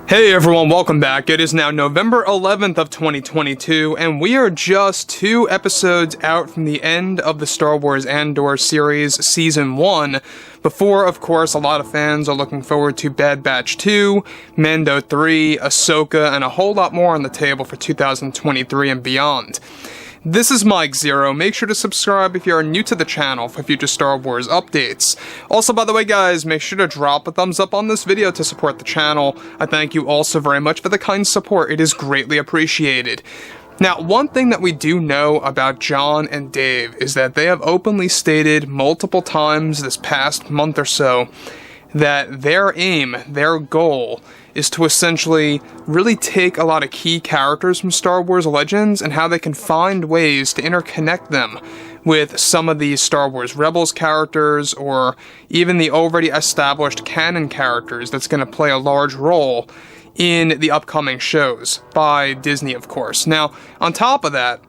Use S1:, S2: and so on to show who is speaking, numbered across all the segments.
S1: Hey everyone, welcome back. It is now November 11th of 2022, and we are just 2 episodes out from the end of the Star Wars Andor series Season 1, before, of course, a lot of fans are looking forward to Bad Batch 2, Mando 3, Ahsoka, and a whole lot more on the table for 2023 and beyond. This is Mike Zero. Make sure to subscribe if you are new to the channel for future Star Wars updates. Also, by the way guys, make sure to drop a thumbs up on this video to support the channel. I thank you all so very much for the kind support. It is greatly appreciated. Now, one thing that we do know about John and Dave is that they have openly stated multiple times this past month or so that their aim, their goal, is to essentially really take a lot of key characters from Star Wars Legends and how they can find ways to interconnect them with some of these Star Wars Rebels characters or even the already established canon characters that's going to play a large role in the upcoming shows by Disney, of course. Now, on top of that,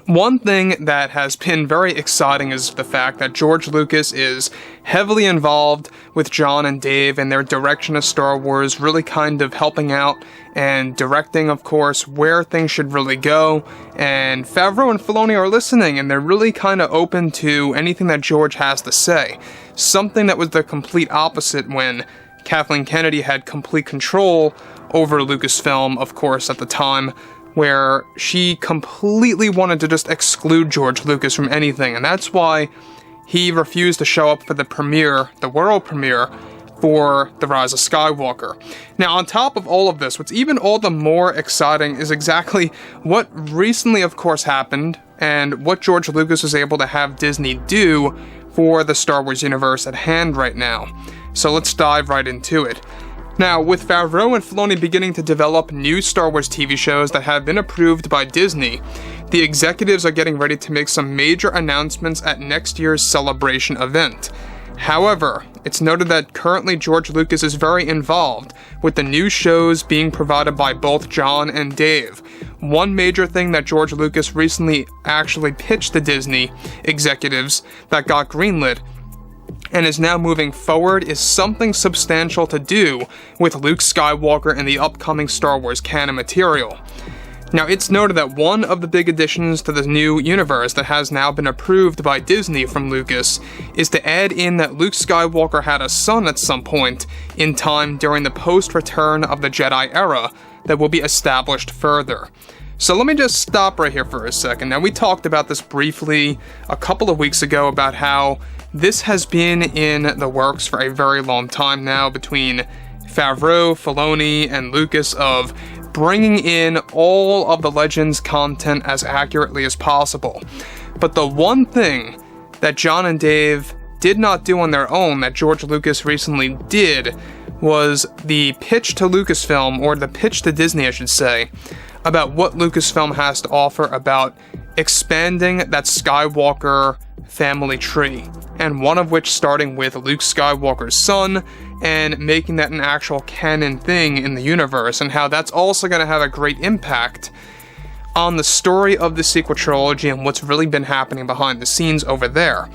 S1: one thing that has been very exciting is the fact that George Lucas is heavily involved with John and Dave and their direction of Star Wars, really kind of helping out and directing, of course, where things should really go. And Favreau and Filoni are listening, and they're really kind of open to anything that George has to say. Something that was the complete opposite when Kathleen Kennedy had complete control over Lucasfilm, of course, at the time, where she completely wanted to just exclude George Lucas from anything, and that's why he refused to show up for the premiere, the world premiere, for The Rise of Skywalker. Now, on top of all of this, what's even all the more exciting is exactly what recently, of course, happened, and what George Lucas was able to have Disney do for the Star Wars universe at hand right now. So let's dive right into it. Now, with Favreau and Filoni beginning to develop new Star Wars TV shows that have been approved by Disney, the executives are getting ready to make some major announcements at next year's Celebration event. However, it's noted that currently George Lucas is very involved with the new shows being provided by both John and Dave. One major thing that George Lucas recently actually pitched to Disney executives that got greenlit and is now moving forward is something substantial to do with Luke Skywalker and the upcoming Star Wars canon material. Now, it's noted that one of the big additions to the new universe that has now been approved by Disney from Lucas is to add in that Luke Skywalker had a son at some point in time during the post-Return of the Jedi era that will be established further. So let me just stop right here for a second. Now, we talked about this briefly a couple of weeks ago about how this has been in the works for a very long time now between Favreau, Filoni, and Lucas of bringing in all of the Legends content as accurately as possible. But the one thing that John and Dave did not do on their own that George Lucas recently did was the pitch to Lucasfilm, or the pitch to Disney, I should say, about what Lucasfilm has to offer about expanding that Skywalker family tree, and one of which starting with Luke Skywalker's son and making that an actual canon thing in the universe, and how that's also going to have a great impact on the story of the sequel trilogy and what's really been happening behind the scenes over there.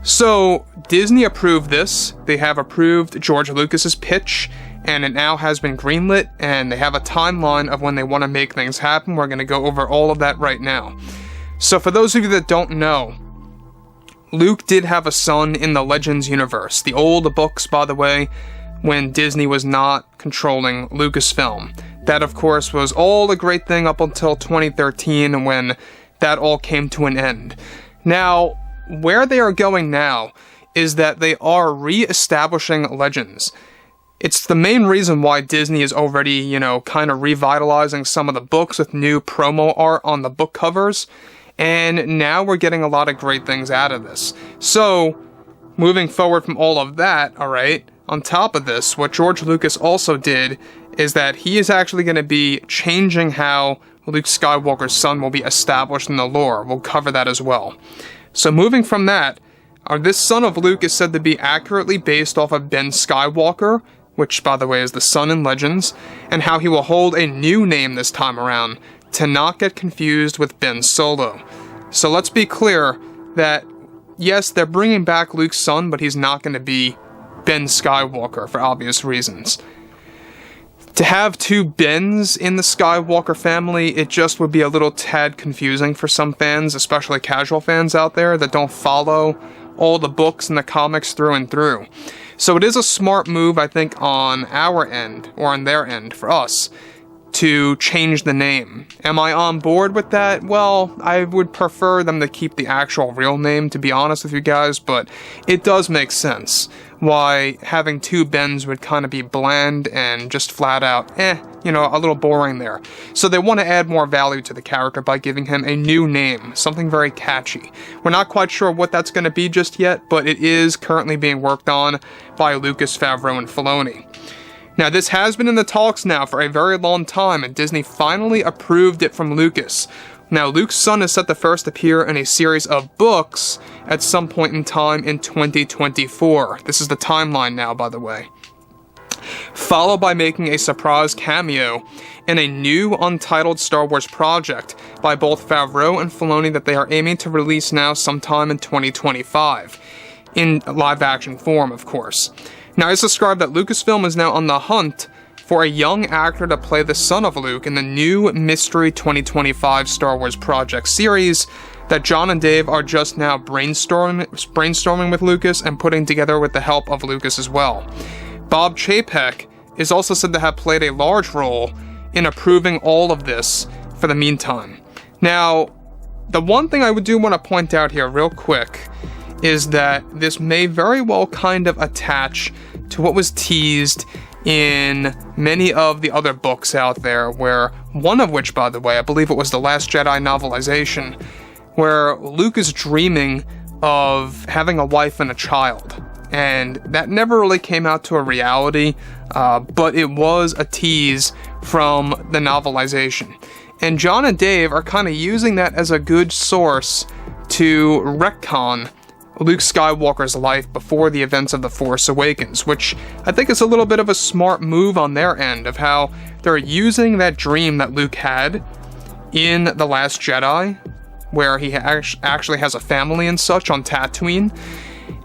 S1: So Disney approved this. They have approved George Lucas's pitch, and it now has been greenlit, and they have a timeline of when they want to make things happen. We're going to go over all of that right now. So for those of you that don't know, Luke did have a son in the Legends universe. The old books, by the way, when Disney was not controlling Lucasfilm. That, of course, was all a great thing up until 2013 when that all came to an end. Now, where they are going now is that they are re-establishing Legends. It's the main reason why Disney is already, kind of revitalizing some of the books with new promo art on the book covers. And now we're getting a lot of great things out of this. So, moving forward from all of that, alright, on top of this, what George Lucas also did is that he is actually going to be changing how Luke Skywalker's son will be established in the lore. We'll cover that as well. So moving from that, this son of Luke is said to be accurately based off of Ben Skywalker, which, by the way, is the son in Legends, and how he will hold a new name this time around, to not get confused with Ben Solo. So let's be clear that, yes, they're bringing back Luke's son, but he's not going to be Ben Skywalker for obvious reasons. To have two Bens in the Skywalker family, it just would be a little tad confusing for some fans, especially casual fans out there that don't follow all the books and the comics through and through. So it is a smart move, I think, on our end, or on their end, for us, to change the name. Am I on board with that? Well, I would prefer them to keep the actual real name, to be honest with you guys, but it does make sense why having two Bens would kind of be bland and just flat out, you know, a little boring there. So they want to add more value to the character by giving him a new name, something very catchy. We're not quite sure what that's going to be just yet, but it is currently being worked on by Lucas, Favreau, and Filoni. Now, this has been in the talks now for a very long time, and Disney finally approved it from Lucas. Now, Luke's son is set to first appear in a series of books at some point in time in 2024. This is the timeline now, by the way. Followed by making a surprise cameo in a new untitled Star Wars project by both Favreau and Filoni that they are aiming to release now sometime in 2025. In live-action form, of course. Now, it's described that Lucasfilm is now on the hunt for a young actor to play the son of Luke in the new Mystery 2025 Star Wars project series that John and Dave are just now brainstorming with Lucas and putting together with the help of Lucas as well. Bob Chapek is also said to have played a large role in approving all of this for the meantime. Now, the one thing I do want to point out here real quick is that this may very well kind of attach to what was teased in many of the other books out there, where one of which, by the way, I believe it was the Last Jedi novelization, where Luke is dreaming of having a wife and a child. And that never really came out to a reality, but it was a tease from the novelization. And John and Dave are kind of using that as a good source to retcon Luke Skywalker's life before the events of The Force Awakens, which I think is a little bit of a smart move on their end of how they're using that dream that Luke had in The Last Jedi, where he actually has a family and such on Tatooine,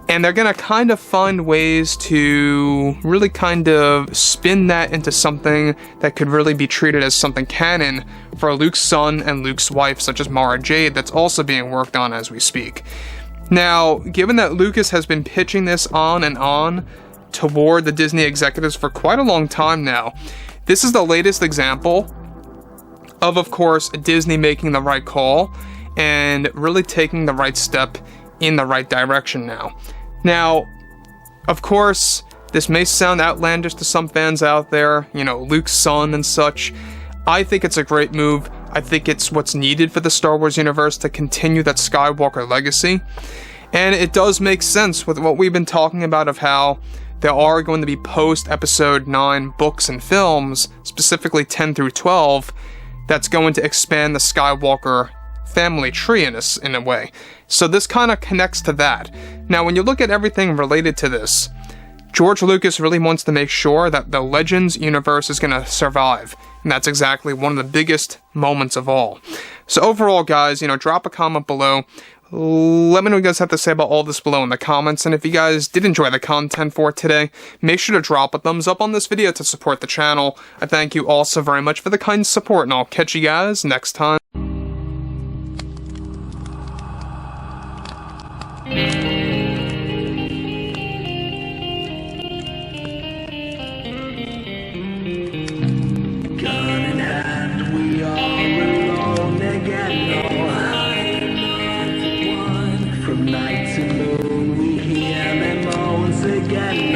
S1: and they're gonna kind of find ways to really kind of spin that into something that could really be treated as something canon for Luke's son and Luke's wife, such as Mara Jade, that's also being worked on as we speak. Now, given that Lucas has been pitching this on and on toward the Disney executives for quite a long time now, this is the latest example of course, Disney making the right call and really taking the right step in the right direction now. Now, of course, this may sound outlandish to some fans out there, you know, Luke's son and such. I think it's a great move. I think it's what's needed for the Star Wars universe to continue that Skywalker legacy. And it does make sense with what we've been talking about of how there are going to be post-Episode 9 books and films, specifically 10 through 12, that's going to expand the Skywalker family tree in a way. So this kind of connects to that. Now, when you look at everything related to this, George Lucas really wants to make sure that the Legends universe is going to survive. And that's exactly one of the biggest moments of all. So overall, guys, you know, drop a comment below. Let me know what you guys have to say about all this below in the comments. And if you guys did enjoy the content for today, make sure to drop a thumbs up on this video to support the channel. I thank you all so very much for the kind support, and I'll catch you guys next time.
S2: Night to moon, we hear them moans again.